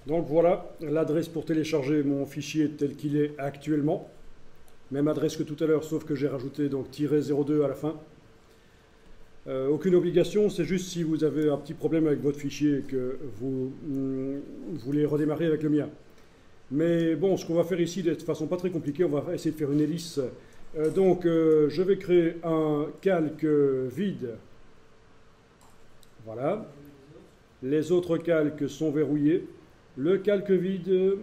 Donc voilà l'adresse pour télécharger mon fichier tel qu'il est actuellement. Même adresse que tout à l'heure, sauf que j'ai rajouté donc -02 à la fin. Aucune obligation, c'est juste si vous avez un petit problème avec votre fichier et que vous voulez redémarrer avec le mien. Mais bon, ce qu'on va faire ici de façon pas très compliquée, on va essayer de faire une hélice. Je vais créer un calque vide. Voilà. Les autres calques sont verrouillés. Le calque vide,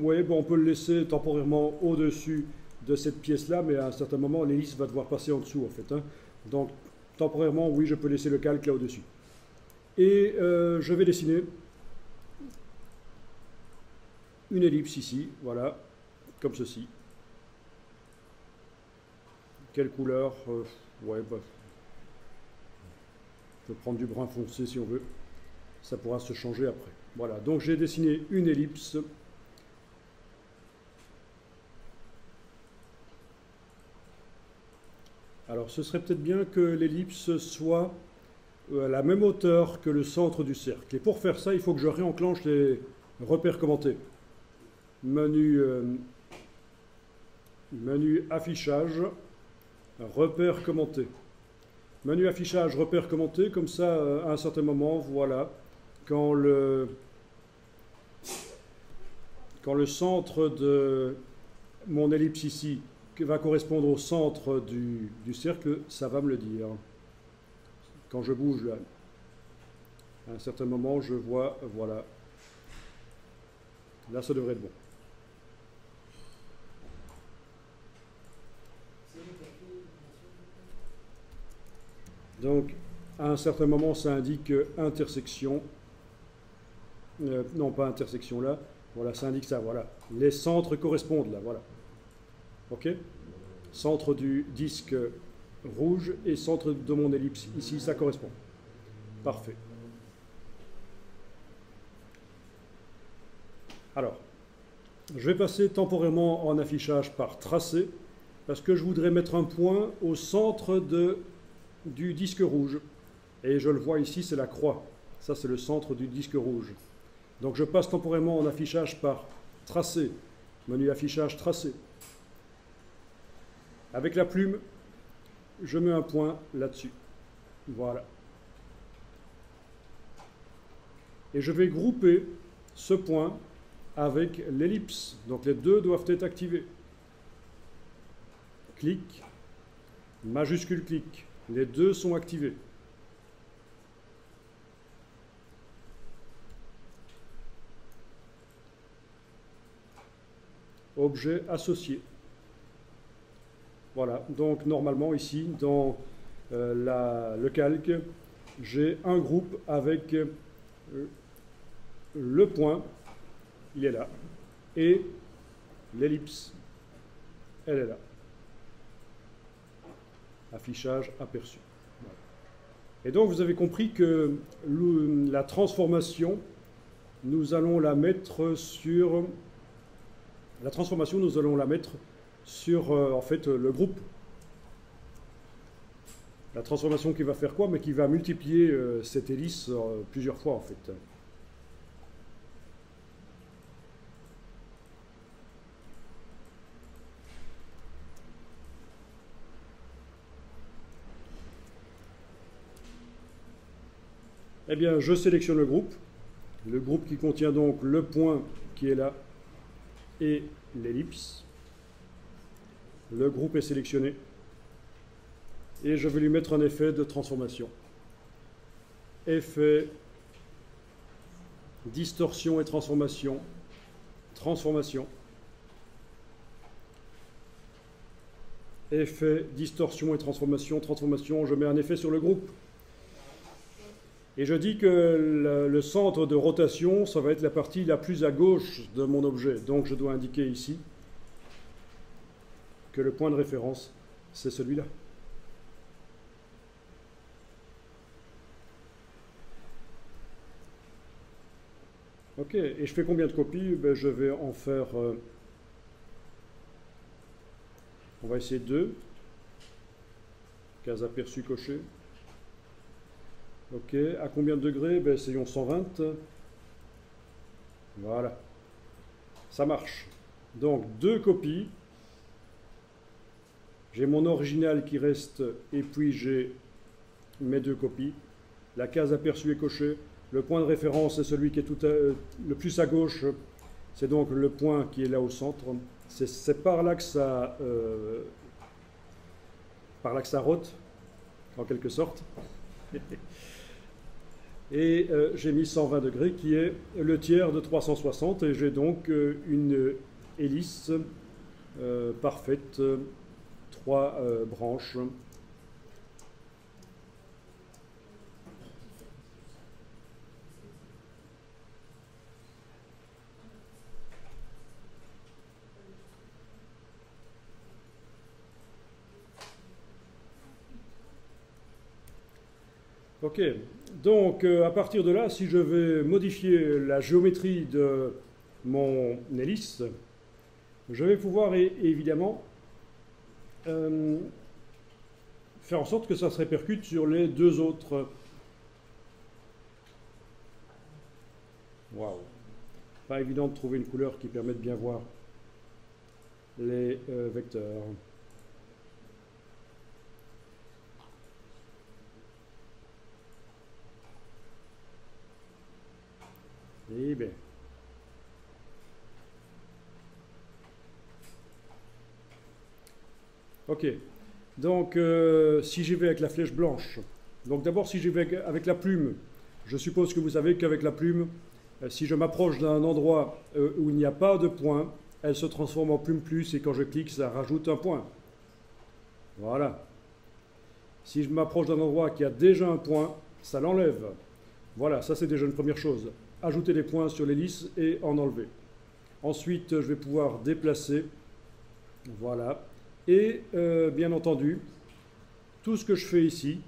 ouais, bon, on peut le laisser temporairement au-dessus de cette pièce-là, mais à un certain moment, l'hélice va devoir passer en dessous, en fait. Hein. Donc, temporairement, oui, je peux laisser le calque là au-dessus. Et je vais dessiner une ellipse ici, voilà, comme ceci. Quelle couleur ouais, bah, je peux prendre du brun foncé si on veut. Ça pourra se changer après. Voilà, donc j'ai dessiné une ellipse. Alors ce serait peut-être bien que l'ellipse soit à la même hauteur que le centre du cercle. Et pour faire ça, il faut que je réenclenche les repères commentés. Menu affichage, repères commentés. Menu affichage, repères commentés, comme ça, à un certain moment, voilà, quand le centre de mon ellipse ici va correspondre au centre du cercle, ça va me le dire. Quand je bouge là, à un certain moment, je vois, voilà, là ça devrait être bon. Donc, à un certain moment, ça indique intersection. Non, pas intersection là. Voilà, ça indique ça, voilà. Les centres correspondent là, voilà. OK? Centre du disque rouge et centre de mon ellipse. Ici, ça correspond. Parfait. Alors, je vais passer temporairement en affichage par tracé, parce que je voudrais mettre un point au centre du disque rouge. Et je le vois ici, c'est la croix. Ça, c'est le centre du disque rouge. Donc je passe temporairement en affichage par tracé. Menu affichage tracé. Avec la plume, je mets un point là-dessus. Voilà. Et je vais grouper ce point avec l'ellipse. Donc les deux doivent être activés. Clic, majuscule clic. Les deux sont activés. Objet associé. Voilà, donc normalement ici, dans le calque, j'ai un groupe avec le point, il est là, et l'ellipse, elle est là. Affichage aperçu. Voilà. Et donc vous avez compris que la transformation, nous allons la mettre sur... La transformation, nous allons la mettre sur en fait le groupe. La transformation qui va faire quoi? Mais qui va multiplier cette hélice plusieurs fois en fait. Eh bien, je sélectionne le groupe qui contient donc le point qui est là et l'ellipse. Le groupe est sélectionné et je vais lui mettre un effet de transformation. Effet, distorsion et transformation, transformation. Effet, distorsion et transformation, transformation. Je mets un effet sur le groupe. Et je dis que le centre de rotation, ça va être la partie la plus à gauche de mon objet. Donc je dois indiquer ici que le point de référence, c'est celui-là. Ok, et je fais combien de copies? Ben, je vais en faire... on va essayer 2. Case aperçu coché. Ok, à combien de degrés? Ben, essayons 120. Voilà, ça marche. Donc, deux copies. J'ai mon original qui reste, et puis j'ai mes deux copies. La case aperçue est cochée. Le point de référence est celui qui est le plus à gauche. C'est donc le point qui est là au centre. C'est par là que ça rote, en quelque sorte. Et j'ai mis 120 degrés qui est le tiers de 360 et j'ai donc une hélice parfaite, 3 branches. Ok, donc à partir de là, si je vais modifier la géométrie de mon hélice, je vais pouvoir évidemment faire en sorte que ça se répercute sur les deux autres. Waouh! Pas évident de trouver une couleur qui permet de bien voir les vecteurs. Eh bien. Ok. Donc, si j'y vais avec la flèche blanche, donc d'abord, si j'y vais avec la plume, je suppose que vous savez qu'avec la plume, si je m'approche d'un endroit où il n'y a pas de point, elle se transforme en plume plus et quand je clique, ça rajoute un point. Voilà. Si je m'approche d'un endroit qui a déjà un point, ça l'enlève. Voilà, ça c'est déjà une première chose. Ajouter des points sur l'hélice et en enlever. Ensuite, je vais pouvoir déplacer. Voilà. Et bien entendu, tout ce que je fais ici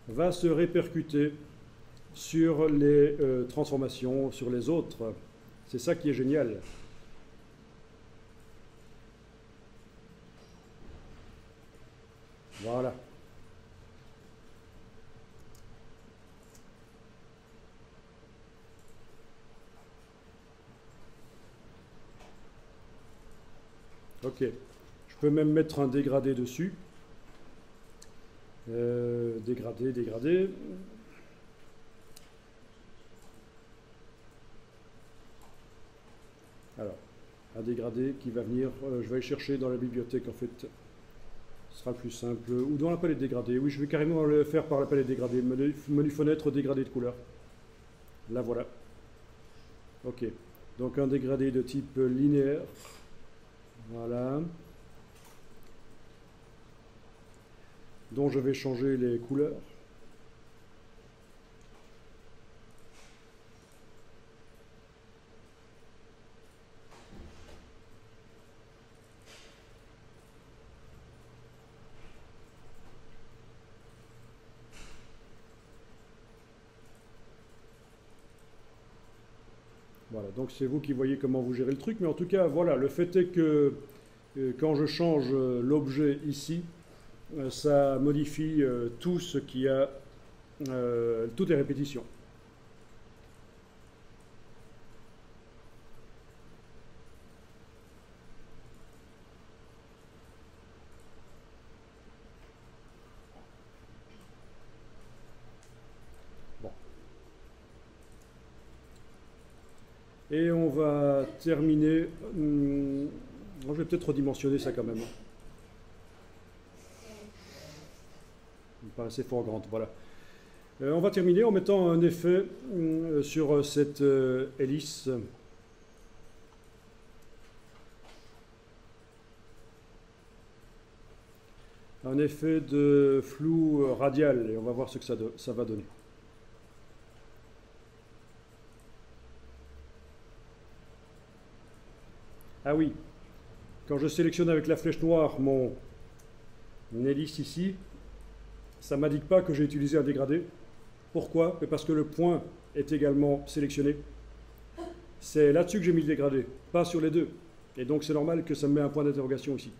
va se répercuter sur les transformations, sur les autres. C'est ça qui est génial. Voilà. Ok. Je peux même mettre un dégradé dessus. Dégradé, dégradé. Alors, un dégradé qui va venir, je vais aller chercher dans la bibliothèque en fait, ce sera le plus simple, ou dans la palette dégradée. Oui, je vais carrément le faire par la palette dégradée, menu fenêtre dégradé de couleur. Là voilà. Ok, donc un dégradé de type linéaire. Voilà. Dont je vais changer les couleurs. Voilà, donc c'est vous qui voyez comment vous gérez le truc, mais en tout cas, voilà, le fait est que quand je change l'objet ici, ça modifie tout ce qui a, toutes les répétitions. Bon. Et on va terminer. Je vais peut-être redimensionner ça quand même. Il me paraissait fort grande, voilà. On va terminer en mettant un effet sur cette hélice. Un effet de flou radial et on va voir ce que ça va donner. Ah oui, quand je sélectionne avec la flèche noire mon hélice ici, ça ne m'indique pas que j'ai utilisé un dégradé. Pourquoi? Parce que le point est également sélectionné. C'est là-dessus que j'ai mis le dégradé, pas sur les deux. Et donc c'est normal que ça me met un point d'interrogation ici.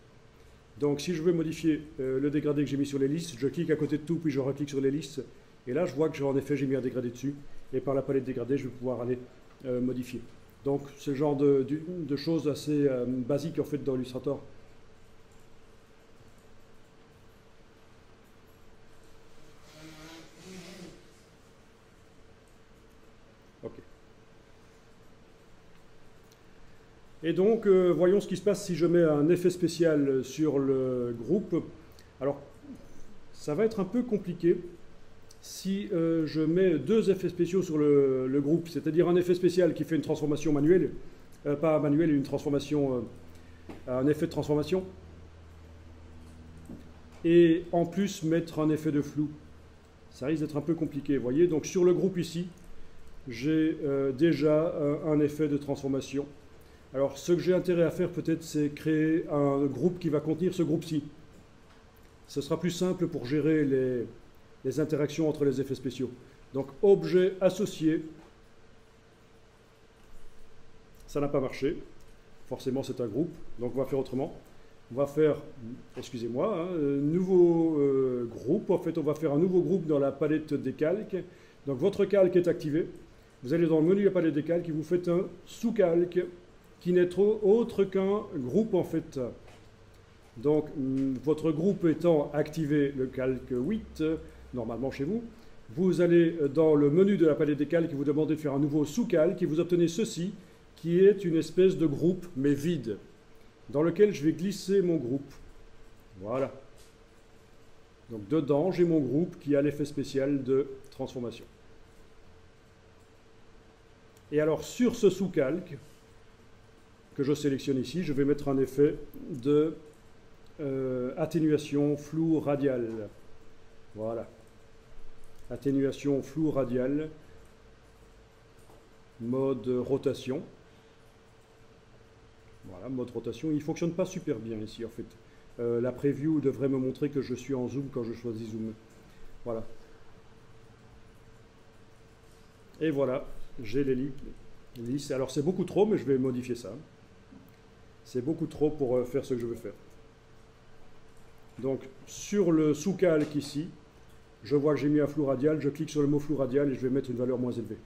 Donc si je veux modifier le dégradé que j'ai mis sur l'hélice, je clique à côté de tout, puis je reclique sur l'hélice. Et là, je vois que en effet, j'ai mis un dégradé dessus. Et par la palette dégradé, je vais pouvoir aller modifier. Donc c'est le genre de choses assez basiques en fait dans Illustrator. Ok. Et donc voyons ce qui se passe si je mets un effet spécial sur le groupe. Alors ça va être un peu compliqué si je mets deux effets spéciaux sur le groupe, c'est-à-dire un effet spécial qui fait une transformation manuelle, pas manuelle, une transformation, un effet de transformation, et en plus mettre un effet de flou. Ça risque d'être un peu compliqué, vous voyez. Donc sur le groupe ici, j'ai déjà un effet de transformation. Alors ce que j'ai intérêt à faire peut-être, c'est créer un groupe qui va contenir ce groupe-ci. Ce sera plus simple pour gérer les interactions entre les effets spéciaux. Donc objet associé, ça n'a pas marché, forcément c'est un groupe, donc on va faire autrement. On va faire, excusez-moi, nouveau groupe, en fait on va faire un nouveau groupe dans la palette des calques. Donc votre calque est activé, vous allez dans le menu de la palette des calques et vous faites un sous-calque qui n'est autre qu'un groupe en fait. Donc votre groupe étant activé, le calque 8, normalement chez vous, vous allez dans le menu de la palette des calques et vous demandez de faire un nouveau sous-calque et vous obtenez ceci, qui est une espèce de groupe, mais vide, dans lequel je vais glisser mon groupe. Voilà. Donc dedans, j'ai mon groupe qui a l'effet spécial de transformation. Et alors sur ce sous-calque, que je sélectionne ici, je vais mettre un effet de atténuation flou radial. Voilà. Atténuation flou radial, mode rotation. Voilà, mode rotation. Il ne fonctionne pas super bien ici en fait. La preview devrait me montrer que je suis en zoom quand je choisis zoom. Voilà. Et voilà, j'ai l'ellipse. Alors c'est beaucoup trop, mais je vais modifier ça. C'est beaucoup trop pour faire ce que je veux faire. Donc sur le sous-calque ici, je vois que j'ai mis un flou radial, je clique sur le mot flou radial et je vais mettre une valeur moins élevée.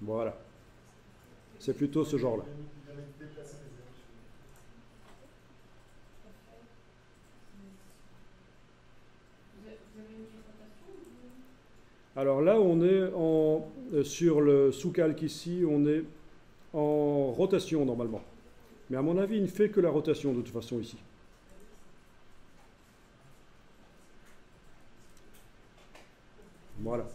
Voilà. C'est plutôt ce genre-là. Alors là, on est sur le sous-calque ici, on est en rotation normalement. Mais à mon avis, il ne fait que la rotation de toute façon ici. Voilà.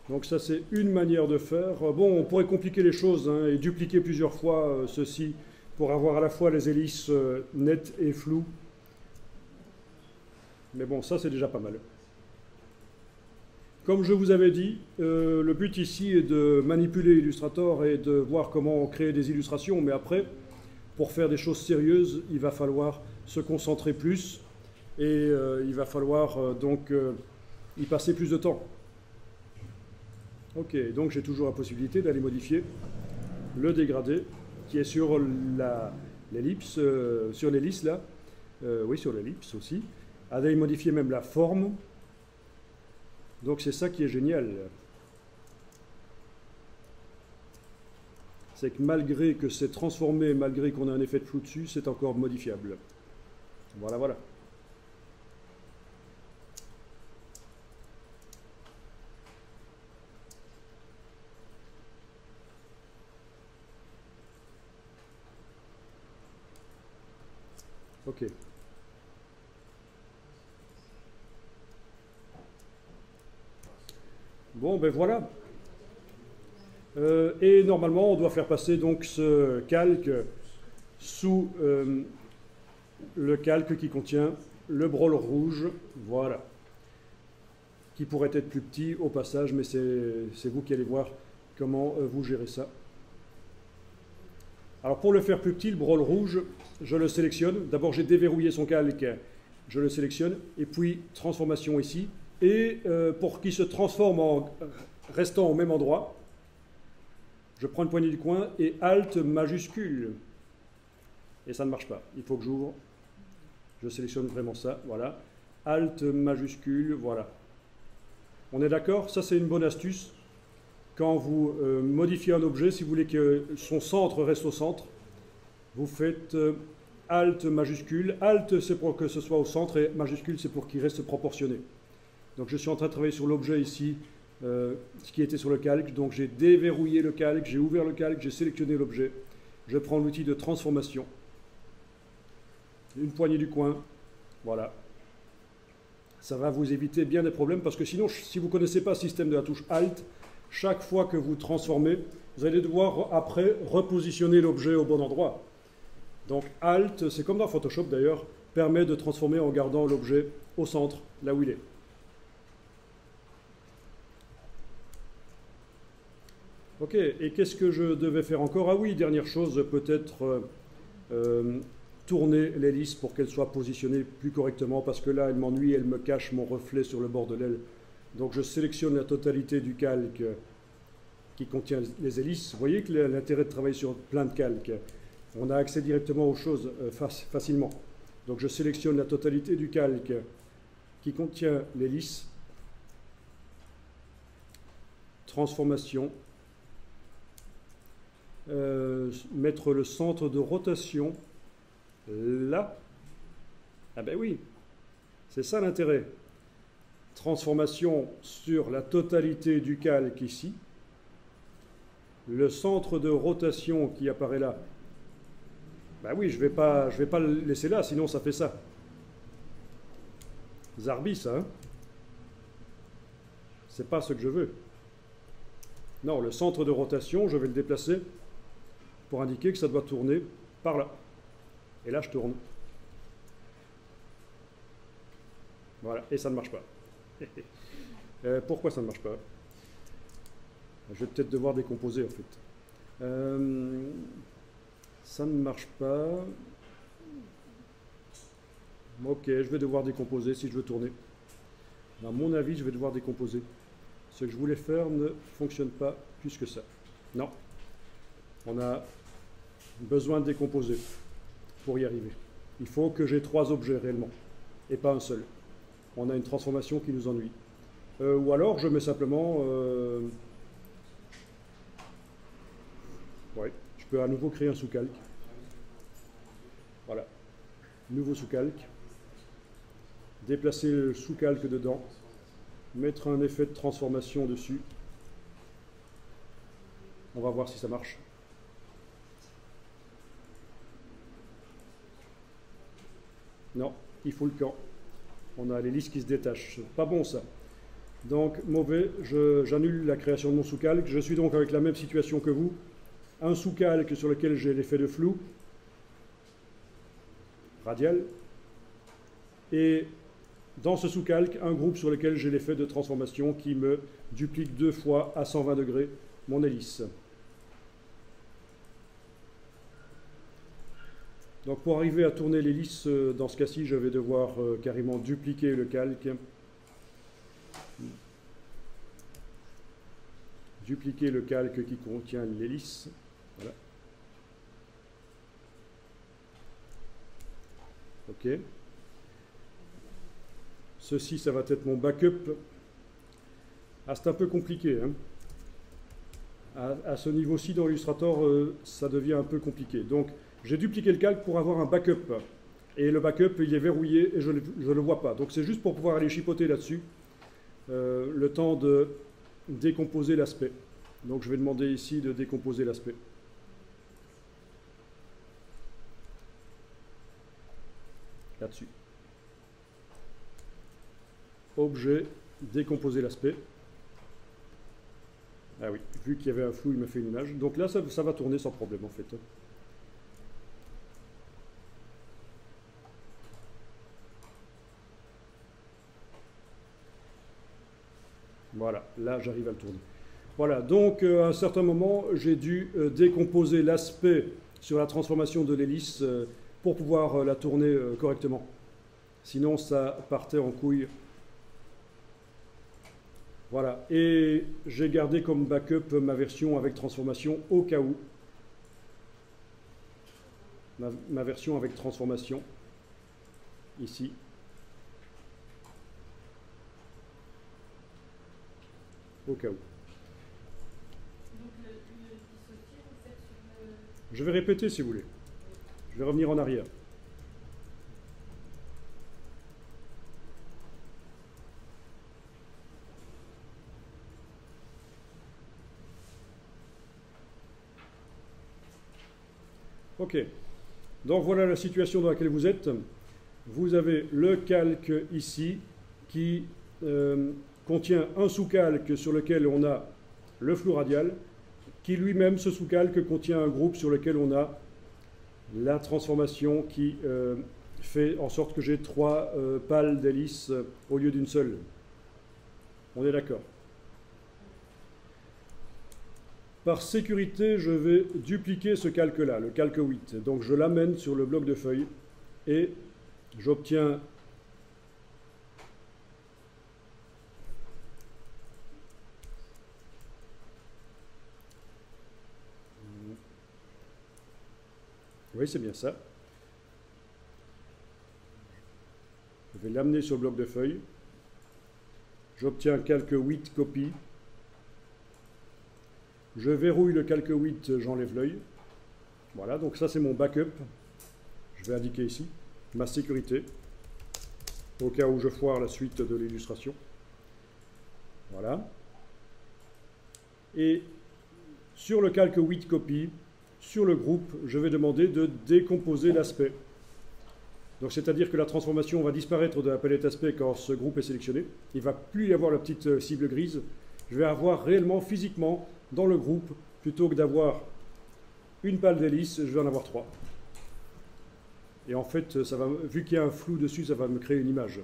Donc ça, c'est une manière de faire. Bon, on pourrait compliquer les choses hein, et dupliquer plusieurs fois ceci pour avoir à la fois les hélices nettes et floues. Mais bon, ça, c'est déjà pas mal. Comme je vous avais dit, le but ici est de manipuler Illustrator et de voir comment créer des illustrations. Mais après, pour faire des choses sérieuses, il va falloir se concentrer plus et il va falloir donc y passer plus de temps. Ok, donc j'ai toujours la possibilité d'aller modifier le dégradé qui est sur l'ellipse, sur l'hélice là, oui sur l'ellipse aussi, d'aller modifier même la forme. Donc c'est ça qui est génial. C'est que malgré que c'est transformé, malgré qu'on a un effet de flou dessus, c'est encore modifiable. Voilà, voilà. Ok. Bon, ben voilà. Et normalement, on doit faire passer donc ce calque sous le calque qui contient le brol rouge. Voilà. Qui pourrait être plus petit au passage, mais c'est vous qui allez voir comment vous gérez ça. Alors pour le faire plus petit, le brol rouge, je le sélectionne. D'abord, j'ai déverrouillé son calque, je le sélectionne. Et puis, transformation ici. Et pour qu'il se transforme en restant au même endroit, je prends une poignée du coin et Alt majuscule. Et ça ne marche pas. Il faut que j'ouvre. Je sélectionne vraiment ça. Voilà. Alt majuscule. Voilà. On est d'accord? Ça, c'est une bonne astuce. Quand vous modifiez un objet, si vous voulez que son centre reste au centre, vous faites Alt majuscule. Alt, c'est pour que ce soit au centre, et majuscule, c'est pour qu'il reste proportionné. Donc je suis en train de travailler sur l'objet ici, ce qui était sur le calque. Donc j'ai déverrouillé le calque, j'ai ouvert le calque, j'ai sélectionné l'objet. Je prends l'outil de transformation. Une poignée du coin. Voilà. Ça va vous éviter bien des problèmes, parce que sinon, si vous ne connaissez pas le système de la touche Alt, chaque fois que vous transformez, vous allez devoir après repositionner l'objet au bon endroit. Donc Alt, c'est comme dans Photoshop d'ailleurs, permet de transformer en gardant l'objet au centre, là où il est. Ok, et qu'est-ce que je devais faire encore? Ah oui, dernière chose, peut-être tourner l'hélice pour qu'elle soit positionnée plus correctement, parce que là, elle m'ennuie, elle me cache mon reflet sur le bord de l'aile. Donc je sélectionne la totalité du calque qui contient les hélices. Vous voyez que l'intérêt de travailler sur plein de calques, on a accès directement aux choses facilement. Donc je sélectionne la totalité du calque qui contient l'hélice. Transformation. Mettre le centre de rotation là. Ah ben oui, c'est ça l'intérêt. Transformation sur la totalité du calque ici. Le centre de rotation qui apparaît là. Ben oui, je vais pas le laisser là, sinon ça fait ça. Zarbi, ça. Hein, c'est pas ce que je veux. Non, le centre de rotation, je vais le déplacer pour indiquer que ça doit tourner par là. Et là, je tourne. Voilà, et ça ne marche pas. Pourquoi ça ne marche pas? Je vais peut-être devoir décomposer, en fait. Ça ne marche pas. Ok, je vais devoir décomposer si je veux tourner. À mon avis, je vais devoir décomposer. Ce que je voulais faire ne fonctionne pas plus que ça. Non. On a besoin de décomposer pour y arriver. Il faut que j'ai 3 objets réellement, et pas un seul. On a une transformation qui nous ennuie. Ou alors, je mets simplement... ouais, je peux à nouveau créer un sous-calque. Voilà. Nouveau sous-calque. Déplacer le sous-calque dedans. Mettre un effet de transformation dessus. On va voir si ça marche. Non, il faut le camp. On a l'hélice qui se détache. Pas bon ça. Donc mauvais, j'annule la création de mon sous-calque. Je suis donc avec la même situation que vous. Un sous-calque sur lequel j'ai l'effet de flou radial. Et dans ce sous-calque, un groupe sur lequel j'ai l'effet de transformation qui me duplique 2 fois à 120 degrés mon hélice. Donc pour arriver à tourner l'hélice, dans ce cas-ci, je vais devoir carrément dupliquer le calque. Dupliquer le calque qui contient l'hélice. Voilà. OK. Ceci, ça va être mon backup. Ah, c'est un peu compliqué. Hein. À ce niveau-ci dans Illustrator, ça devient un peu compliqué. Donc, j'ai dupliqué le calque pour avoir un backup. Et le backup, il est verrouillé et je ne le vois pas. Donc, c'est juste pour pouvoir aller chipoter là-dessus. Le temps de décomposer l'aspect. Donc, je vais demander ici de décomposer l'aspect. Là-dessus. Objet, décomposer l'aspect. Ah oui, vu qu'il y avait un flou, il m'a fait une image. Donc là, ça va tourner sans problème en fait. Voilà, là j'arrive à le tourner. Voilà, donc à un certain moment, j'ai dû décomposer l'aspect sur la transformation de l'hélice pour pouvoir la tourner correctement. Sinon, ça partait en couille. Voilà, et j'ai gardé comme backup ma version avec transformation au cas où. Ma version avec transformation, ici. au cas où. Donc le dissocier, vous faites sur le... Je vais répéter si vous voulez. Je vais revenir en arrière. Ok. Donc voilà la situation dans laquelle vous êtes. Vous avez le calque ici qui contient un sous-calque sur lequel on a le flou radial, qui lui-même, ce sous-calque, contient un groupe sur lequel on a la transformation qui fait en sorte que j'ai 3 pales d'hélice au lieu d'une seule. On est d'accord? Par sécurité, je vais dupliquer ce calque-là, le calque 8. Donc je l'amène sur le bloc de feuilles et j'obtiens oui, c'est bien ça. Je vais l'amener sur le bloc de feuilles. J'obtiens calque 8 copies. Je verrouille le calque 8, j'enlève l'œil. Voilà, donc ça c'est mon backup. Je vais indiquer ici ma sécurité, au cas où je foire la suite de l'illustration. Voilà. Et sur le calque 8 copies, sur le groupe, je vais demander de décomposer l'aspect. Donc c'est-à-dire que la transformation va disparaître de la palette aspect quand ce groupe est sélectionné. Il ne va plus y avoir la petite cible grise. Je vais avoir réellement, physiquement, dans le groupe, plutôt que d'avoir une pale d'hélice, je vais en avoir 3. Et en fait, ça va, vu qu'il y a un flou dessus, ça va me créer une image.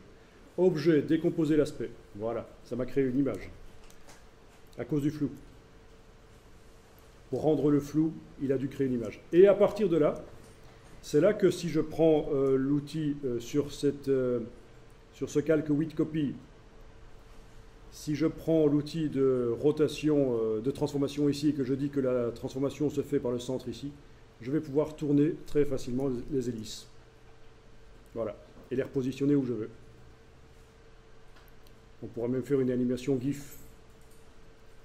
Objet, décomposer l'aspect. Voilà, ça m'a créé une image. À cause du flou. Pour rendre le flou, il a dû créer une image. Et à partir de là, c'est là que si je prends l'outil sur ce calque 8 copies, si je prends l'outil de rotation, de transformation ici, et que je dis que la transformation se fait par le centre ici, je vais pouvoir tourner très facilement les hélices. Voilà. Et les repositionner où je veux. On pourra même faire une animation GIF.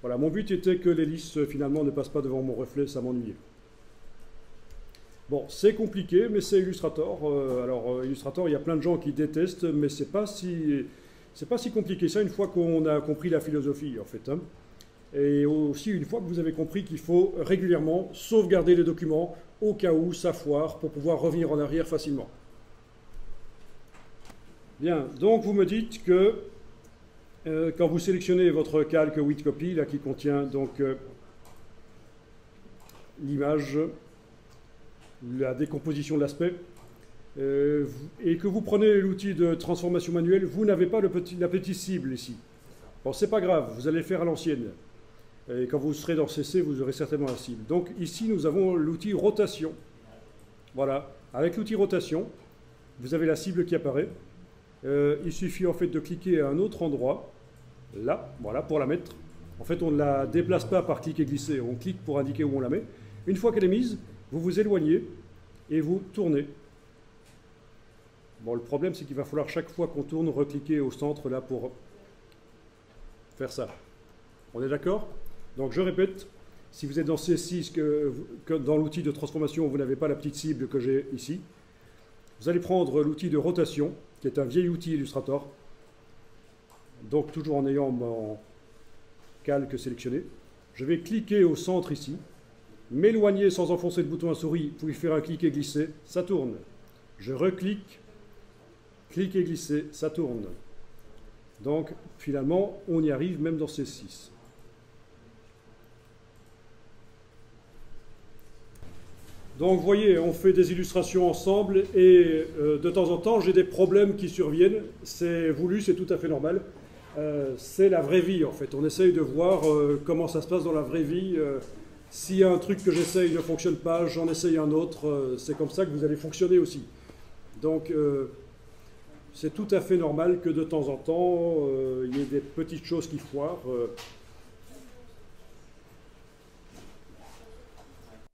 Voilà. Mon but était que l'hélice, finalement, ne passe pas devant mon reflet, ça m'ennuyait. Bon, c'est compliqué, mais c'est Illustrator. Illustrator, il y a plein de gens qui détestent, mais c'est pas si compliqué ça une fois qu'on a compris la philosophie, en fait. Hein. Et aussi une fois que vous avez compris qu'il faut régulièrement sauvegarder les documents au cas où ça foire pour pouvoir revenir en arrière facilement. Bien, donc vous me dites que quand vous sélectionnez votre calque 8 copies, là qui contient donc l'image, la décomposition de l'aspect, et que vous prenez l'outil de transformation manuelle, vous n'avez pas la petite cible ici. Bon, c'est pas grave, vous allez le faire à l'ancienne. Et quand vous serez dans CC, vous aurez certainement la cible. Donc ici, nous avons l'outil rotation. Voilà, avec l'outil rotation, vous avez la cible qui apparaît. Il suffit en fait de cliquer à un autre endroit, là, voilà, pour la mettre. En fait, on ne la déplace pas par clic et glisser, on clique pour indiquer où on la met. Une fois qu'elle est mise, vous vous éloignez et vous tournez. Bon, le problème, c'est qu'il va falloir chaque fois qu'on tourne, recliquer au centre là pour faire ça. On est d'accord? Donc je répète, si vous êtes dans C6, que dans l'outil de transformation, vous n'avez pas la petite cible que j'ai ici, vous allez prendre l'outil de rotation, qui est un vieil outil Illustrator, donc toujours en ayant mon calque sélectionné. Je vais cliquer au centre ici, m'éloigner sans enfoncer le bouton à souris, pour y faire un clic et glisser, ça tourne. Je reclique, clic et glisser, ça tourne. Donc finalement, on y arrive même dans C6. Donc vous voyez, on fait des illustrations ensemble et de temps en temps, j'ai des problèmes qui surviennent. C'est voulu, c'est tout à fait normal. C'est la vraie vie en fait. On essaye de voir comment ça se passe dans la vraie vie. S'il y a un truc que j'essaye ne fonctionne pas, j'en essaye un autre. C'est comme ça que vous allez fonctionner aussi. Donc c'est tout à fait normal que de temps en temps, il y ait des petites choses qui foirent.